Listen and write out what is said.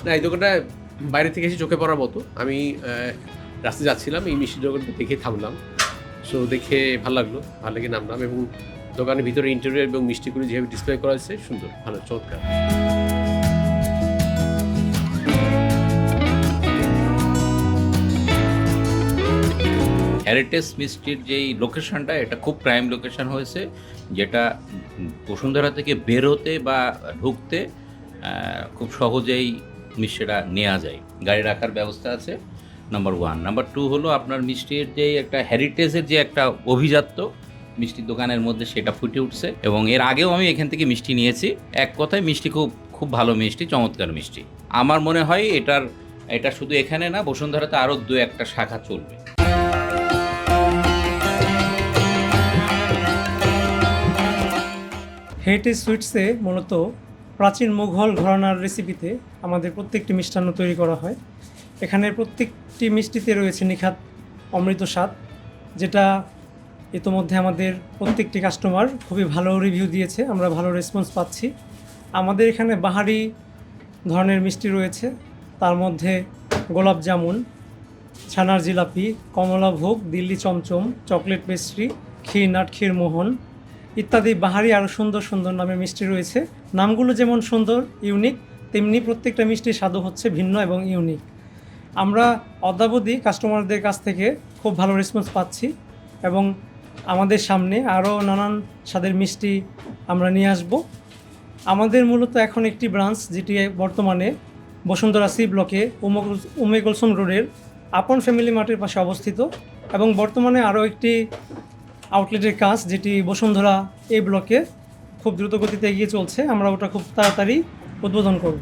না, এই দোকানটা বাইরে থেকে এসে চোখে পড়ার মতো। আমি রাস্তায় যাচ্ছিলাম, এই মিষ্টির দোকানটা দেখে থামলাম। সো দেখে ভালো লাগলো, ভালো লেগে নামলাম। এবং দোকানের ভিতরে ইন্টেরিয়র এবং মিষ্টিগুলো যেভাবে ডিসপ্লে করা হয়েছে সুন্দর, ভালো, চমৎকার। হেরিটেজ মিষ্টির যেই লোকেশনটা, এটা খুব প্রাইম লোকেশন হয়েছে, যেটা বসুন্ধরা থেকে বেরোতে বা ঢুকতে খুব সহজেই মিষ্টিটা নেওয়া যায়, গাড়ি রাখার ব্যবস্থা আছে, নাম্বার 1। নাম্বার 2 হলো আপনার মিষ্টির যে একটা হেরিটেজের যে একটা অভিজাত্য মিষ্টির দোকানের মধ্যে, সেটা ফুটে উঠছে। এবং এর আগেও আমি এখান থেকে মিষ্টি নিয়েছি। এক কথায় মিষ্টি খুব খুব ভালো মিষ্টি, চমৎকার মিষ্টি। আমার মনে হয় এটা শুধু এখানে না, বসুন্ধরাতে আরও 2-1টা শাখা চলবে। হেরিটেজ সুইটসে মূলত প্রাচীন মুঘল ঘরানার রেসিপিতে আমাদের প্রত্যেকটি মিষ্টান্ন তৈরি করা হয়। এখানের প্রত্যেকটি মিষ্টিতে রয়েছে নিখাত অমৃত স্বাদ, যেটা ইতোমধ্যে আমাদের প্রত্যেকটি কাস্টমার খুবই ভালো রিভিউ দিয়েছে, আমরা ভালো রেসপন্স পাচ্ছি। আমাদের এখানে বাহারি ধরনের মিষ্টি রয়েছে, তার মধ্যে গোলাপ জামুন, ছানার জিলাপি, কমলাভোগ, দিল্লি চমচম, চকলেট পেস্ট্রি, ক্ষীরনাট, ক্ষীরমোহন ইত্যাদি বাহারি আরও সুন্দর সুন্দর নামের মিষ্টি রয়েছে। নামগুলো যেমন সুন্দর, ইউনিক, তেমনি প্রত্যেকটা মিষ্টির স্বাদও হচ্ছে ভিন্ন এবং ইউনিক। আমরা অদ্যাবধি কাস্টমারদের কাছ থেকে খুব ভালো রেসপন্স পাচ্ছি এবং আমাদের সামনে আরও নানান স্বাদের মিষ্টি আমরা নিয়ে আসব। আমাদের মূলত এখন একটি ব্রাঞ্চ, যেটি বর্তমানে বসুন্ধরা সি ব্লকে উমে কুলসুম রোডের আপন ফ্যামিলি মার্টের পাশে অবস্থিত, এবং বর্তমানে আরও একটি আউটলেটের কাজ, যেটি বসুন্ধরা এই ব্লকে খুব দ্রুত গতিতে এগিয়ে চলছে। আমরা ওটা খুব তাড়াতাড়ি উদ্বোধন করব।